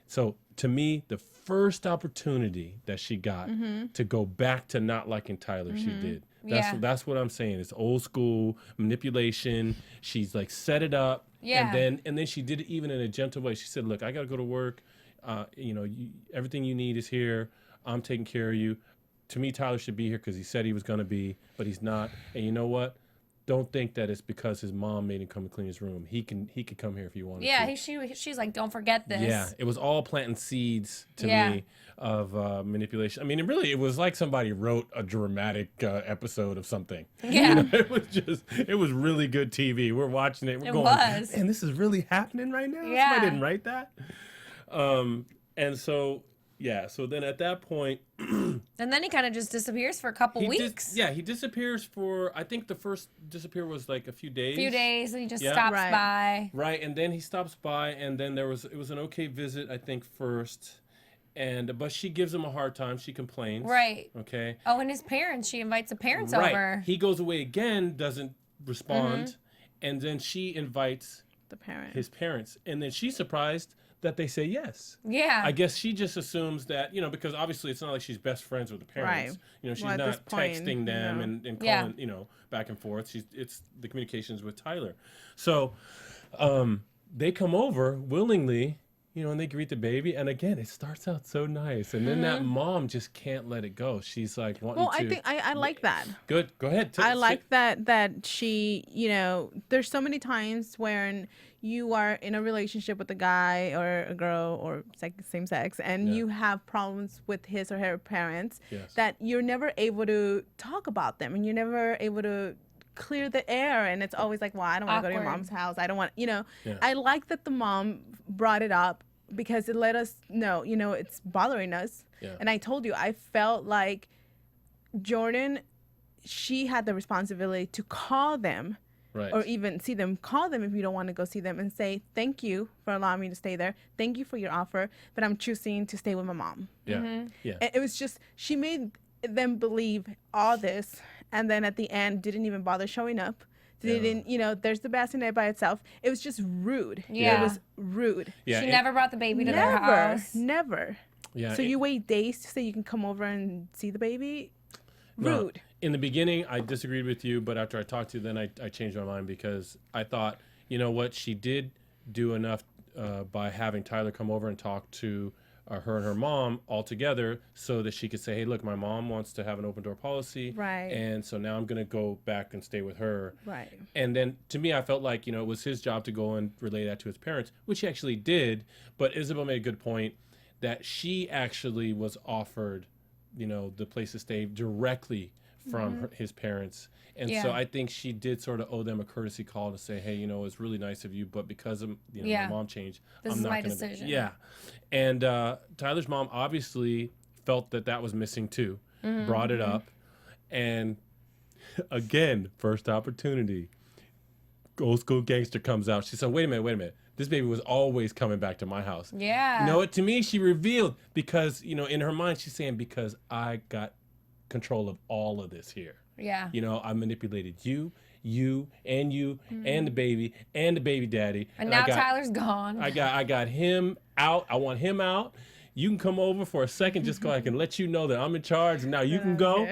So to me, the first opportunity that she got to go back to not liking Tyler, she did. That's what I'm saying. It's old school manipulation. She's like set it up, and then she did it even in a gentle way. She said, "Look, I gotta go to work. Everything you need is here. I'm taking care of you." To me, Tyler should be here because he said he was gonna be, but he's not. And you know what? Don't think that it's because his mom made him come and clean his room. He could come here if he wanted to. Yeah, she's like, don't forget this. Yeah, it was all planting seeds to me of manipulation. I mean, it was like somebody wrote a dramatic episode of something. Yeah. It was really good TV. We're watching it. We're going, man, this is really happening right now? Yeah. Somebody didn't write that? And so, so then at that point... and then he kind of just disappears for a couple weeks. He disappears for, I think the first disappear was like a few days. And he just stops by. Right, and then he stops by, and then it was an okay visit, I think, first. But she gives him a hard time. She complains. Right. Okay. Oh, and his parents. She invites the parents right. over. He goes away again, doesn't respond, and then she invites his parents. And then she's surprised that they say yes. Yeah. I guess she just assumes that, because obviously it's not like she's best friends with the parents. Right. She's not texting them and calling, back and forth. It's the communications with Tyler. So they come over willingly, and they greet the baby. And again, it starts out so nice. And then that mom just can't let it go. She's like wanting to. I think I like that. Good. Go ahead. I like that she, there's so many times when you are in a relationship with a guy or a girl or same sex, and you have problems with his or her parents, that you're never able to talk about them, and you're never able to clear the air, and it's always like, well, I don't want to go to your mom's house. I don't want, I like that the mom brought it up because it let us know, it's bothering us. Yeah. And I told you, I felt like Jordan, she had the responsibility to call them. Right. Or even see them, call them if you don't want to go see them and say, thank you for allowing me to stay there. Thank you for your offer, but I'm choosing to stay with my mom. Yeah. Yeah. And it was just, she made them believe all this, and then at the end didn't even bother showing up. Didn't, there's the bassinet by itself. It was just rude. Yeah. It was rude. Yeah. She never brought the baby to their house. Never. Yeah. So you wait days to say you can come over and see the baby? Rude. No. In the beginning, I disagreed with you, but after I talked to you, then I changed my mind because I thought, you know what, she did do enough by having Tyler come over and talk to her and her mom all together so that she could say, hey, look, my mom wants to have an open door policy. Right. And so now I'm going to go back and stay with her. Right. And then to me, I felt like, it was his job to go and relay that to his parents, which he actually did. But Isabel made a good point that she actually was offered, the place to stay directly from his parents. And so I think she did sort of owe them a courtesy call to say, hey, it's really nice of you, but because of my mom changed, this I'm is not my gonna decision. And Tyler's mom obviously felt that was missing too, brought it up, and again, first opportunity, old school gangster comes out. She said, wait a minute. This baby was always coming back to my house. Yeah. You know what? To me, she revealed because, in her mind, she's saying, because I got control of all of this here. Yeah. I manipulated you, and the baby daddy. And now Tyler's gone. I got him out. I want him out. You can come over for a second just so I can let you know that I'm in charge, and now you can go.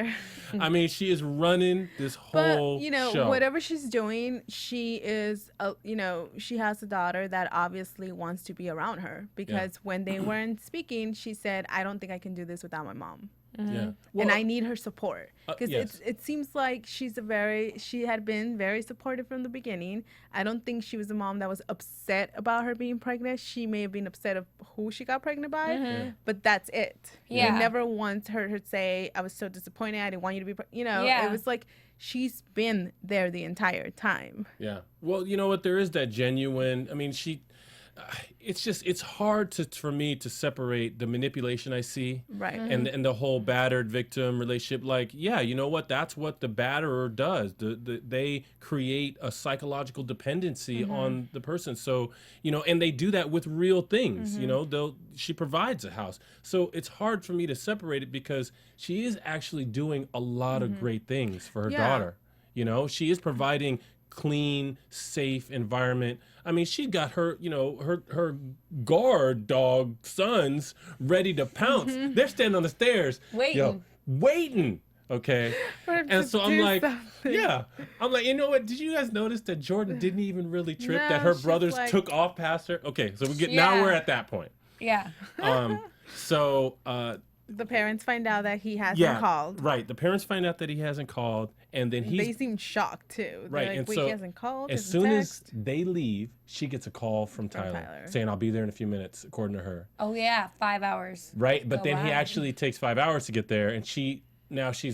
I mean, she is running this whole show. Whatever she's doing, she is, she has a daughter that obviously wants to be around her because when they weren't speaking, she said, I don't think I can do this without my mom. Yeah. Well, and I need her support because yes. it seems like she had been very supportive from the beginning. I don't think she was a mom that was upset about her being pregnant. She may have been upset of who she got pregnant by, but that's it. Yeah. We never once heard her say, I was so disappointed. I didn't want you to be, it was like she's been there the entire time. Yeah. Well, you know what? There is that genuine, it's hard for me to separate the manipulation I see, right, and the whole battered victim relationship. Like, yeah, you know what? That's what the batterer does. They create a psychological dependency on the person. So, and they do that with real things. She provides a house, so it's hard for me to separate it because she is actually doing a lot of great things for her daughter. She is providing clean, safe environment. I mean, she got her, her guard dog sons ready to pounce. They're standing on the stairs, waiting. Okay, and so I'm like, I'm like, you know what? Did you guys notice that Jordan didn't even really trip? That her brothers took off past her. Okay, so now we're at that point. Yeah. So. The parents find out that he hasn't called. Right. The parents find out that he hasn't called, and then they seem shocked too. Right. Like, and wait, so he hasn't called. As soon as they leave, she gets a call from Tyler saying, "I'll be there in a few minutes," according to her. Oh yeah, 5 hours. Right. But then he actually takes 5 hours to get there, and she's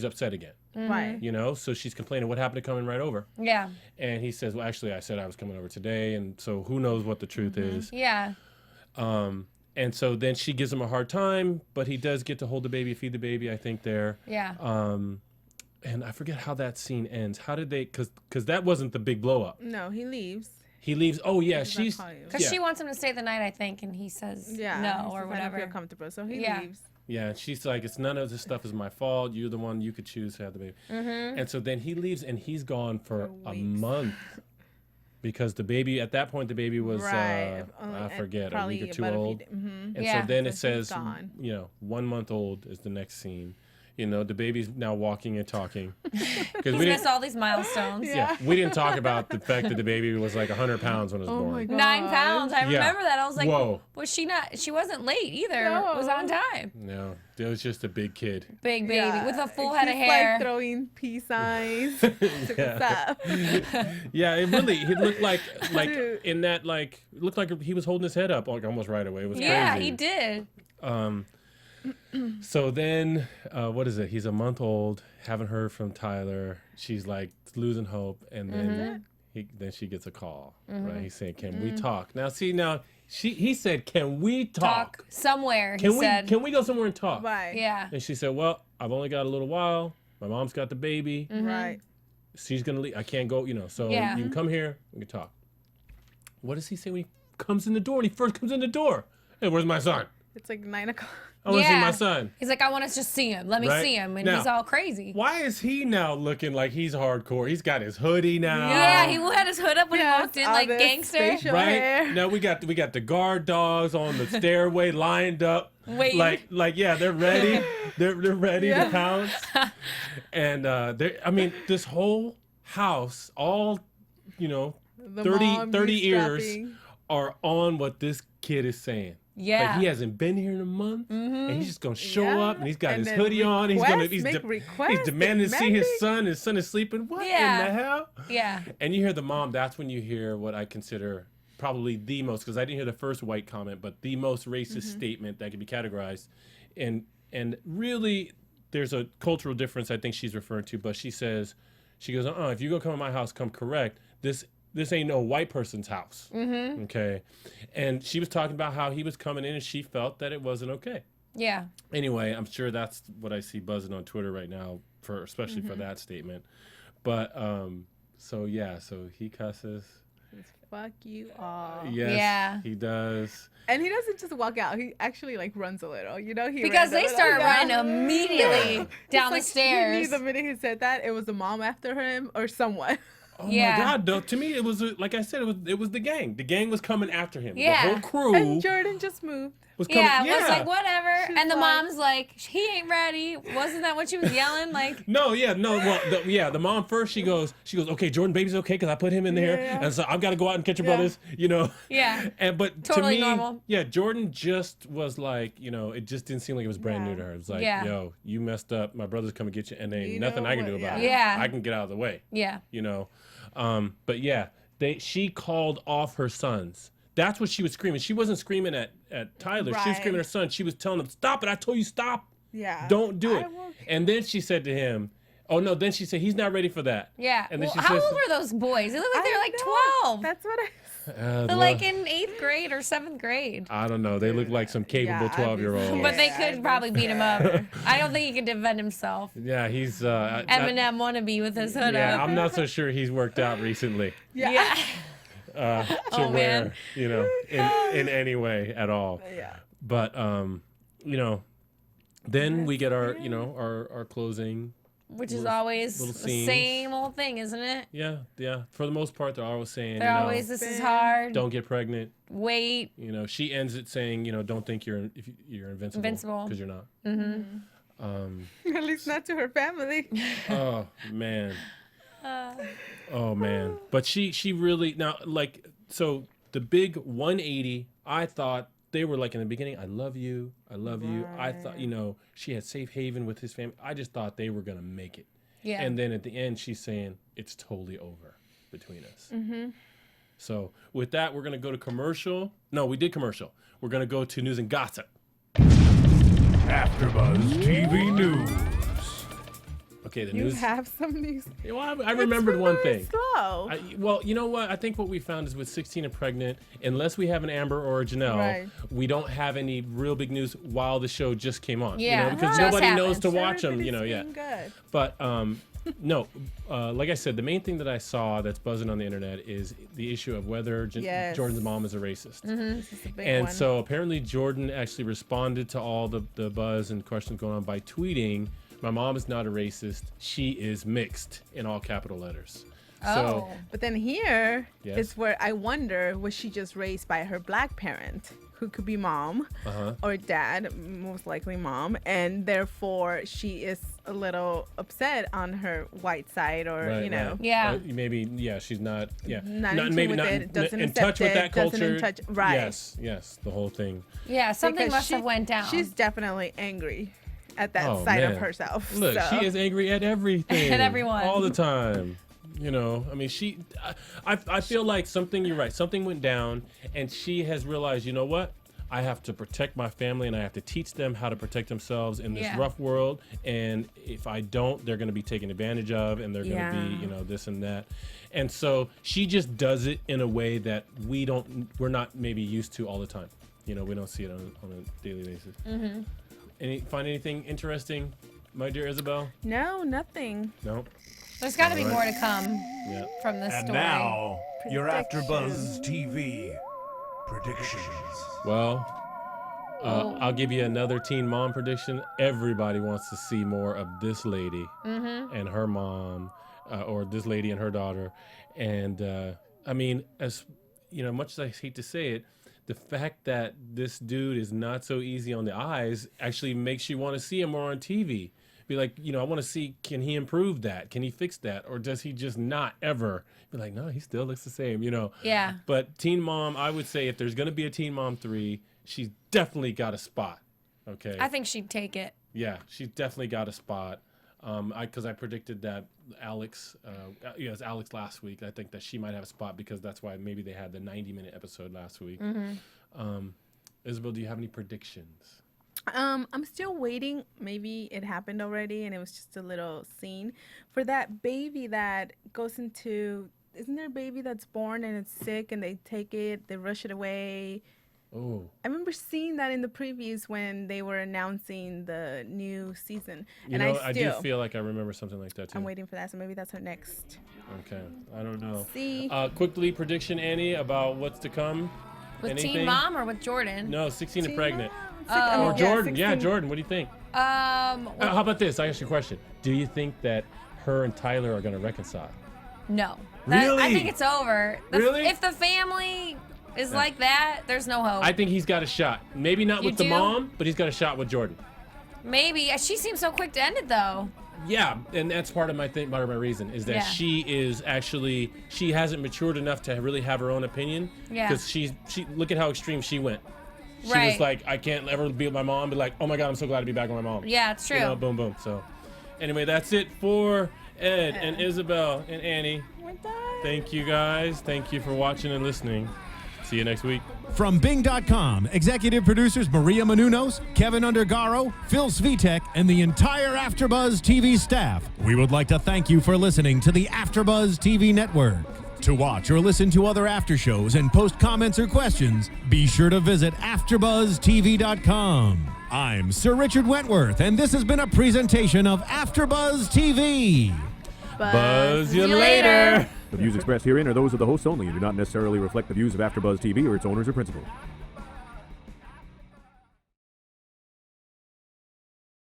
upset again. Right. So she's complaining, what happened to coming right over? Yeah. And he says, well, actually, I said I was coming over today, and so who knows what the truth is. Yeah. And so then she gives him a hard time, but he does get to hold the baby, feed the baby, I think, there. Yeah. And I forget how that scene ends. How did they, because that wasn't the big blow up. No, he leaves. He leaves. Oh, yeah, she's. Because she wants him to stay the night, I think, and he says no or whatever. I don't feel comfortable, so he leaves. Yeah, and she's like, it's none of this stuff is my fault. You're the one you could choose to have the baby. And so then he leaves, and he's gone for a month. Because the baby, at that point, the baby was, I forget, a week or two old. And so then it says, 1 month old is the next scene. The baby's now walking and talking. He's missed all these milestones. Yeah, we didn't talk about the fact that the baby was like 100 pounds when it was born. My God. 9 pounds. I remember that. I was like, whoa. Was she not? She wasn't late either. No. It was on time. No, it was just a big kid. Big baby with a full head of hair. Like throwing peace signs. What's up? Yeah, it looked like in that it looked like he was holding his head up almost right away. It was crazy. Yeah, he did. So then, what is it? He's a month old. Haven't heard from Tyler. She's like losing hope, and then she gets a call. Right? He's saying, "Can we talk?" He said, "Can we talk somewhere?" Can we go somewhere and talk? Right. Yeah. And she said, "Well, I've only got a little while. My mom's got the baby. Right. She's gonna leave. I can't go. So you can come here. We can talk." What does he say when he comes in the door? When he first comes in the door, hey, where's my son? It's like 9 o'clock. I want to see my son. He's like, I want to just see him. Let me see him. And he's all crazy. Why is he now looking like he's hardcore? He's got his hoodie now. Yeah, he had his hood up when he walked in like gangster. Right? Hair. Now we got the guard dogs on the stairway lined up. Waiting. They're ready. they're ready to pounce. And this whole house, all 30 ears are on what this kid is saying. Yeah. Like he hasn't been here in a month, and he's just gonna show up, and he's got his hoodie on. He's demanding to see his son. His son is sleeping. What in the hell? Yeah. And you hear the mom. That's when you hear what I consider probably the most, because I didn't hear the first white comment, but the most racist statement that could be categorized. And really, there's a cultural difference I think she's referring to, but she goes, if you go come to my house, come correct. This ain't no white person's house. Okay. And she was talking about how he was coming in and she felt that it wasn't okay. Yeah. Anyway, I'm sure that's what I see buzzing on Twitter right now, especially for that statement. But so he cusses. Fuck you all. Yes, he does. And he doesn't just walk out. He actually like runs a little. Because they started running immediately down the stairs. He knew the minute he said that, it was the mom after him or someone. Oh my God! Though, to me, it was like I said, it was the gang. The gang was coming after him. Yeah. The whole crew. And Jordan just moved. Was coming, it was like whatever. She's and the like, mom's like, he ain't ready. Wasn't that what she was yelling? Like No. Well, the mom first she goes, okay, Jordan, baby's okay because I put him in there, and so I've got to go out and catch your brothers. Yeah. But totally to me, normal. Yeah, Jordan just was like, it just didn't seem like it was brand new to her. It was like, yo, you messed up. My brother's coming to get you, and there ain't nothing I can do about it. Yeah. I can get out of the way. Yeah. But yeah, she called off her sons. That's what she was screaming. She wasn't screaming at Tyler. She was screaming at her son. She was telling him, stop it. I told you stop. Yeah. Don't do it. And then she said to him, oh no, then she said, he's not ready for that. Yeah. And then how old were those boys? They look like they're like 12. That's what They're like in 8th grade or 7th grade. I don't know. They look like some capable 12-year-olds. But they could probably beat him up. I don't think he can defend himself. Yeah, he's Eminem wannabe with his hood up. I'm not so sure he's worked out recently. Yeah. To wear, in any way at all. Yeah. But then we get our our closing, which is always the same old thing, isn't it? Yeah. For the most part, they're always saying, this is hard. Don't get pregnant. Wait. She ends it saying, don't think you're invincible because you're not. At least not to her family. Oh man. Oh man. But she really so the big 180. I thought they were like in the beginning, I love you. I thought, she had safe haven with his family. I just thought they were going to make it. Yeah. And then at the end, she's saying, it's totally over between us. So with that, we're going to go to commercial. No, we did commercial. We're going to go to news and gossip. AfterBuzz TV News. Okay, the you news. You have some news. Well, I remembered one thing. Slow. Well, you know what? I think what we found is with 16 and pregnant, unless we have an Amber or a Janelle, we don't have any real big news while the show just came on. Yeah, because nobody knows to watch them. Good. But no, like I said, the main thing that I saw that's buzzing on the internet is the issue of whether Jordan's mom is a racist. This is a big and one. so apparently Jordan actually responded to all the buzz and questions going on by tweeting, "My mom is not a racist. She is mixed," in all capital letters. So, but then here is where I wonder, was she just raised by her black parent, who could be mom or dad, most likely mom, and therefore she is a little upset on her white side, or maybe she's not in touch with that culture. Right. Yes, the whole thing. Yeah, something must have went down. She's definitely angry at that side of herself. Look, she is angry at everything. At everyone. All the time. I mean, I feel like you're right, something went down, and she has realized, you know what? I have to protect my family, and I have to teach them how to protect themselves in this rough world, and if I don't, they're going to be taken advantage of, and they're going to be, this and that. And so she just does it in a way that we're not maybe used to all the time. We don't see it on a daily basis. Find anything interesting, my dear Isabel? No, nothing. No? There's got to be more to come from this and story. And now, your AfterBuzz TV predictions. Well, I'll give you another teen mom prediction. Everybody wants to see more of this lady and her mom, or this lady and her daughter. And I mean, as much as I hate to say it, the fact that this dude is not so easy on the eyes actually makes you want to see him more on TV. Be like, I want to see, can he improve that? Can he fix that? Or does he just not ever? Be like, no, he still looks the same, Yeah. But Teen Mom, I would say if there's going to be a Teen Mom 3, she's definitely got a spot. Okay. I think she'd take it. Yeah, she's definitely got a spot. Because I predicted that Alex, it was Alex last week. I think that she might have a spot because that's why maybe they had the 90-minute episode last week. Isabel, do you have any predictions? I'm still waiting. Maybe it happened already and it was just a little scene for that baby that goes into. Isn't there a baby that's born and it's sick and they take it, they rush it away? Oh. I remember seeing that in the previews when they were announcing the new season. I do feel like I remember something like that too. I'm waiting for that, so maybe that's her next. Okay, I don't know. See. Quickly, prediction, Annie, about what's to come. With Anything? Teen Mom or with Jordan? No, 16 and pregnant. Oh. Or Jordan. 16. Yeah, Jordan. What do you think? How about this? I ask you a question. Do you think that her and Tyler are going to reconcile? No. Really? I think it's over. Really? If the family is like that, there's no hope. I think he's got a shot. Maybe not with the mom, but he's got a shot with Jordan. Maybe. She seems so quick to end it, though. Yeah, and that's part of my reason is that she is actually, she hasn't matured enough to really have her own opinion. Yeah. Because she look at how extreme she went. She was like, I can't ever be with my mom, but like, oh my God, I'm so glad to be back with my mom. Yeah, it's true. You know, boom, boom. So anyway, that's it for Ed and Isabel and Annie. Thank you guys. Thank you for watching and listening. See you next week. From Bing.com, executive producers Maria Menounos, Kevin Undergaro, Phil Svitek, and the entire AfterBuzz TV staff, we would like to thank you for listening to the AfterBuzz TV network. To watch or listen to other after shows and post comments or questions, be sure to visit AfterBuzzTV.com. I'm Sir Richard Wentworth, and this has been a presentation of AfterBuzz TV. Buzz you later. The views expressed herein are those of the hosts only and do not necessarily reflect the views of AfterBuzz TV or its owners or principals.